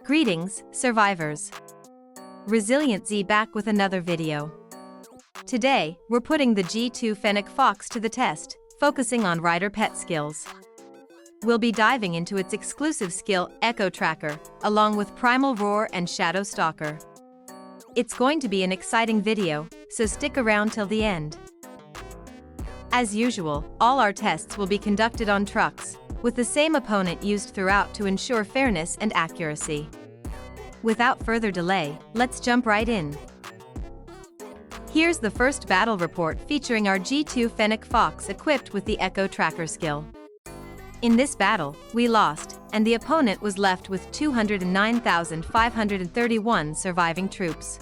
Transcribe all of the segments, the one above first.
Greetings, survivors. ResilientZ back with another video. Today, we're putting the G2 Fennec Fox to the test, focusing on rider pet skills. We'll be diving into its exclusive skill, Echo Tracker, along with Primal Roar and Shadow Stalker. It's going to be an exciting video, so stick around till the end. As usual, all our tests will be conducted on trucks, with the same opponent used throughout to ensure fairness and accuracy. Without further delay, let's jump right in. Here's the first battle report featuring our G2 Fennec Fox equipped with the Echo Tracker skill. In this battle, we lost, and the opponent was left with 209,531 surviving troops.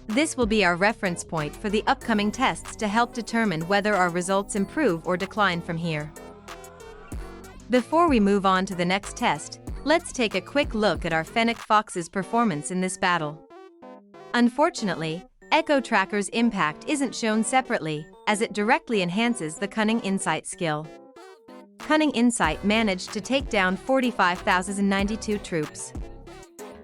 This will be our reference point for the upcoming tests to help determine whether our results improve or decline from here. Before we move on to the next test, let's take a quick look at our Fennec Fox's performance in this battle. Unfortunately, Echo Tracker's impact isn't shown separately, as it directly enhances the Cunning Insight skill. Cunning Insight managed to take down 45,092 troops.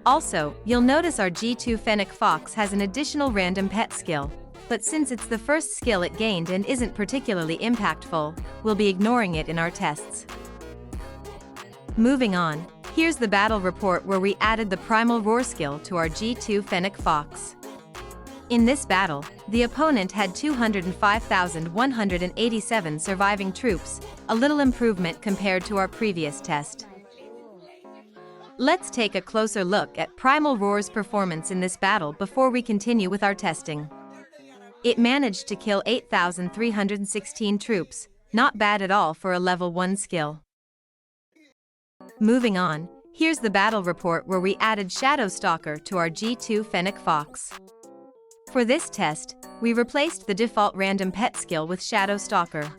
Also, you'll notice our G2 Fennec Fox has an additional random pet skill, but since it's the first skill it gained and isn't particularly impactful, we'll be ignoring it in our tests. Moving on, here's the battle report where we added the Primal Roar skill to our G2 Fennec Fox. In this battle, the opponent had 205,187 surviving troops, a little improvement compared to our previous test. Let's take a closer look at Primal Roar's performance in this battle before we continue with our testing. It managed to kill 8,316 troops, not bad at all for a level 1 skill. Moving on, here's the battle report where we added Shadow Stalker to our G2 Fennec Fox. For this test, we replaced the default random pet skill with Shadow Stalker.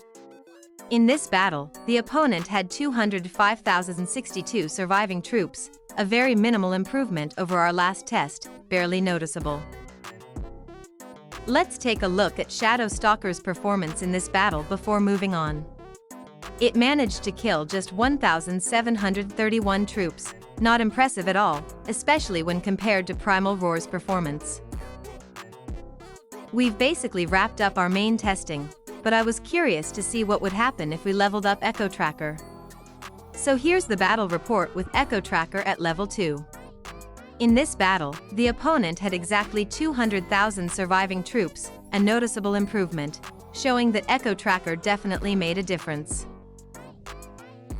In this battle, the opponent had 205,062 surviving troops, a very minimal improvement over our last test, barely noticeable. Let's take a look at Shadow Stalker's performance in this battle before moving on. It managed to kill just 1,731 troops, not impressive at all, especially when compared to Primal Roar's performance. We've basically wrapped up our main testing, but I was curious to see what would happen if we leveled up Echo Tracker. So here's the battle report with Echo Tracker at level 2. In this battle, the opponent had exactly 200,000 surviving troops, a noticeable improvement, showing that Echo Tracker definitely made a difference.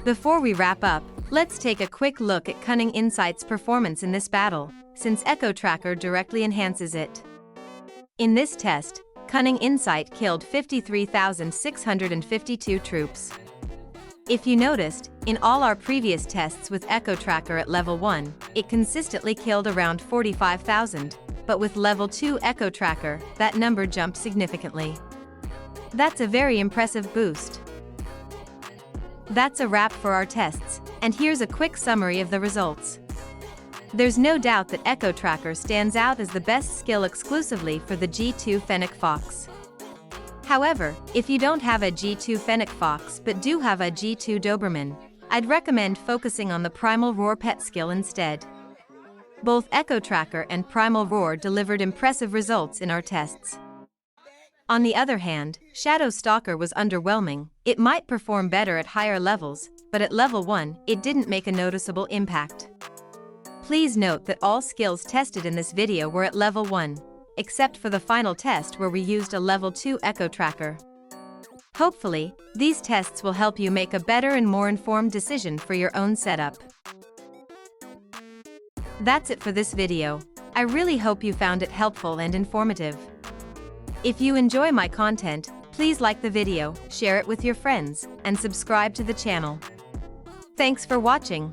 Before we wrap up, let's take a quick look at Cunning Insight's performance in this battle, since Echo Tracker directly enhances it. In this test, Cunning Insight killed 53,652 troops. If you noticed, in all our previous tests with Echo Tracker at level 1, it consistently killed around 45,000, but with level 2 Echo Tracker, that number jumped significantly. That's a very impressive boost. That's a wrap for our tests, and here's a quick summary of the results. There's no doubt that Echo Tracker stands out as the best skill exclusively for the G2 Fennec Fox. However, if you don't have a G2 Fennec Fox but do have a G2 Doberman, I'd recommend focusing on the Primal Roar pet skill instead. Both Echo Tracker and Primal Roar delivered impressive results in our tests. On the other hand, Shadow Stalker was underwhelming. It might perform better at higher levels, but at level 1, it didn't make a noticeable impact. Please note that all skills tested in this video were at level 1, except for the final test where we used a level 2 Echo Tracker. Hopefully, these tests will help you make a better and more informed decision for your own setup. That's it for this video. I really hope you found it helpful and informative. If you enjoy my content, please like the video, share it with your friends, and subscribe to the channel. Thanks for watching.